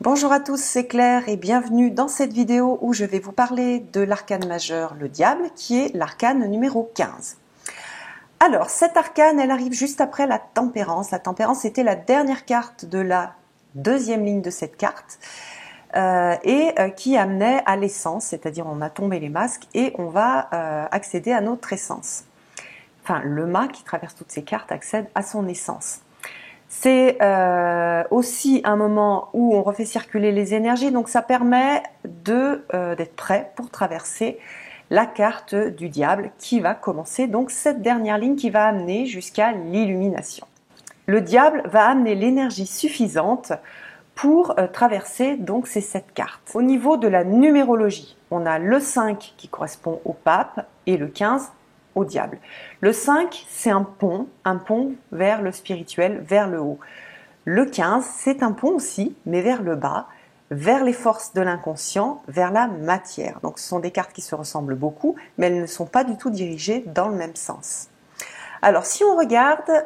Bonjour à tous, c'est Claire et bienvenue dans cette vidéo où je vais vous parler de l'arcane majeur, le diable, qui est l'arcane numéro 15. Alors, cette arcane, elle arrive juste après la tempérance. La tempérance était la dernière carte de la deuxième ligne de cette carte qui amenait à l'essence, c'est-à-dire on a tombé les masques et on va accéder à notre essence. Enfin, le mât qui traverse toutes ces cartes accède à son essence. C'est aussi un moment où on refait circuler les énergies, donc ça permet d'être prêt pour traverser la carte du diable qui va commencer donc cette dernière ligne qui va amener jusqu'à l'illumination. Le diable va amener l'énergie suffisante pour traverser donc ces 7 cartes. Au niveau de la numérologie, on a le 5 qui correspond au pape et le 15 au diable. Le 5, c'est un pont vers le spirituel, vers le haut. Le 15, c'est un pont aussi, mais vers le bas, vers les forces de l'inconscient, vers la matière. Donc ce sont des cartes qui se ressemblent beaucoup, mais elles ne sont pas du tout dirigées dans le même sens. Alors si on regarde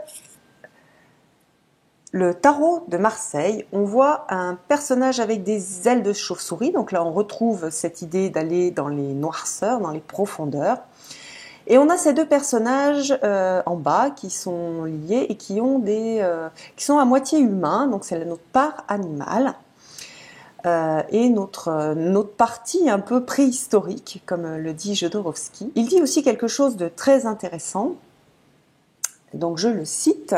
le tarot de Marseille, on voit un personnage avec des ailes de chauve-souris. Donc là, on retrouve cette idée d'aller dans les noirceurs, dans les profondeurs. Et on a ces deux personnages en bas qui sont liés et qui sont à moitié humains, donc c'est notre part animale et notre partie un peu préhistorique, comme le dit Jodorowsky. Il dit aussi quelque chose de très intéressant, donc je le cite.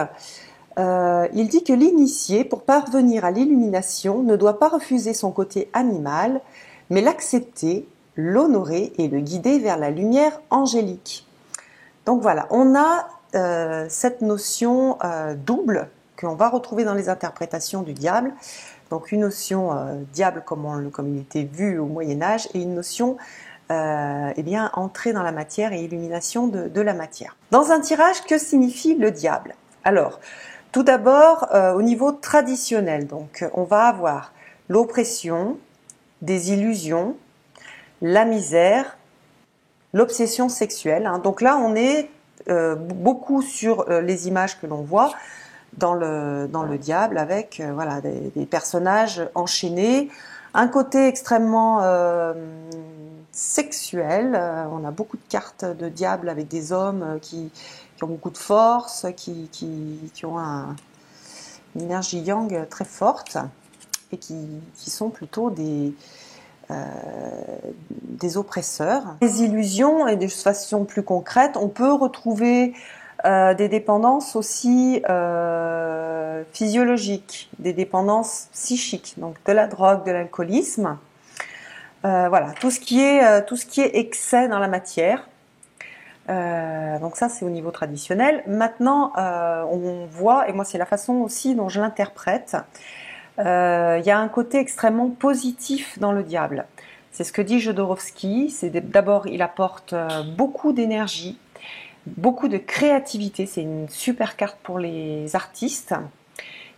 Il dit que l'initié, pour parvenir à l'illumination, ne doit pas refuser son côté animal, mais l'accepter, l'honorer et le guider vers la lumière angélique. Donc voilà, on a cette notion double qu'on va retrouver dans les interprétations du diable. Donc une notion diable comme il était vu au Moyen-Âge et une notion entrée dans la matière et illumination de la matière. Dans un tirage, que signifie le diable? Alors, tout d'abord, au niveau traditionnel, donc on va avoir l'oppression, des illusions, la misère, l'obsession sexuelle. Donc là, on est beaucoup sur les images que l'on voit dans le diable avec voilà, des personnages enchaînés, un côté extrêmement sexuel. On a beaucoup de cartes de diable avec des hommes qui ont beaucoup de force, qui ont une énergie yang très forte et qui sont plutôt des oppresseurs. Des illusions et de façon plus concrète, on peut retrouver des dépendances aussi physiologiques, des dépendances psychiques, donc de la drogue, de l'alcoolisme. Voilà, tout ce qui est excès dans la matière. Donc ça, c'est au niveau traditionnel. Maintenant, on voit, et moi c'est la façon aussi dont je l'interprète, il y a un côté extrêmement positif dans le diable. C'est ce que dit Jodorowsky. D'abord, il apporte beaucoup d'énergie, beaucoup de créativité. C'est une super carte pour les artistes.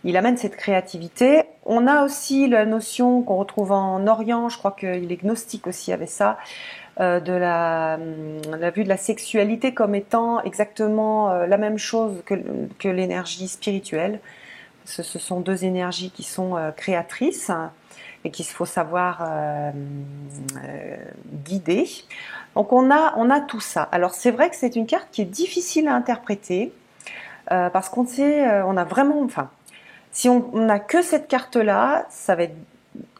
Il amène cette créativité. On a aussi la notion qu'on retrouve en Orient, je crois qu'il est gnostique aussi avec ça, de la vue de la sexualité comme étant exactement la même chose que l'énergie spirituelle. Ce sont deux énergies qui sont créatrices et qu'il faut savoir guider. Donc on a tout ça. Alors c'est vrai que c'est une carte qui est difficile à interpréter parce qu'on sait, on a vraiment, enfin, si on n'a que cette carte-là, ça va être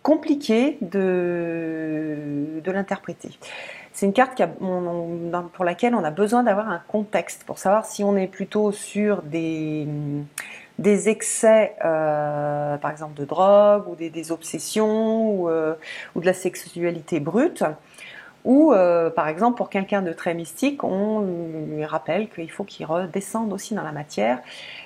compliqué de l'interpréter. C'est une carte pour laquelle on a besoin d'avoir un contexte pour savoir si on est plutôt sur des excès, par exemple de drogue ou des obsessions ou de la sexualité brute, ou par exemple pour quelqu'un de très mystique, on lui rappelle qu'il faut qu'il redescende aussi dans la matière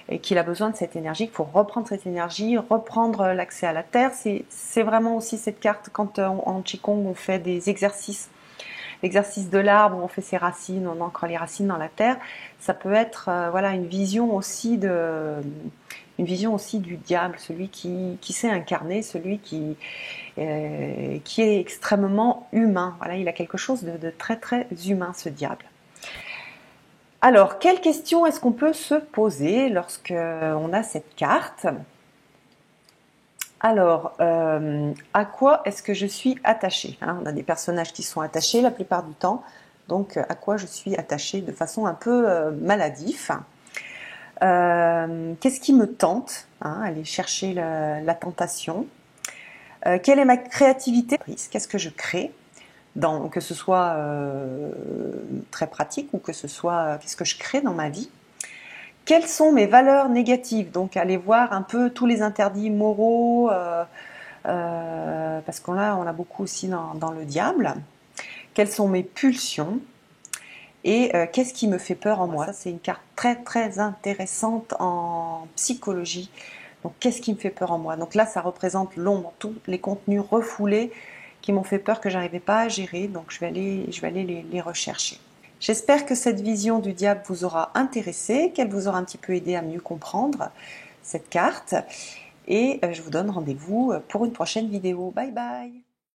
et qu'il a besoin de cette énergie, qu'il faut reprendre cette énergie, reprendre l'accès à la terre. C'est vraiment aussi cette carte quand en Qigong on fait des exercices. L'exercice de l'arbre, où on fait ses racines, on ancre les racines dans la terre, ça peut être voilà, une vision aussi du diable, celui qui s'est incarné, celui qui est extrêmement humain. Voilà, il a quelque chose de très très humain, ce diable. Alors, quelle question est-ce qu'on peut se poser lorsqu'on a cette carte? Alors, à quoi est-ce que je suis attachée, hein? On a des personnages qui sont attachés la plupart du temps, donc à quoi je suis attachée de façon un peu maladif. Qu'est-ce qui me tente, hein? Aller chercher la tentation. Quelle est ma créativité? Qu'est-ce que je crée? Que ce soit très pratique ou que ce soit qu'est-ce que je crée dans ma vie. Quelles sont mes valeurs négatives? Donc aller voir un peu tous les interdits moraux, parce qu'on a beaucoup aussi dans le diable. Quelles sont mes pulsions? Et qu'est-ce qui me fait peur en moi? Ça, c'est une carte très très intéressante en psychologie. Donc qu'est-ce qui me fait peur en moi? Donc là, ça représente l'ombre, tous les contenus refoulés qui m'ont fait peur, que j'arrivais pas à gérer. Donc je vais aller les rechercher. J'espère que cette vision du diable vous aura intéressé, qu'elle vous aura un petit peu aidé à mieux comprendre cette carte. Et je vous donne rendez-vous pour une prochaine vidéo. Bye bye!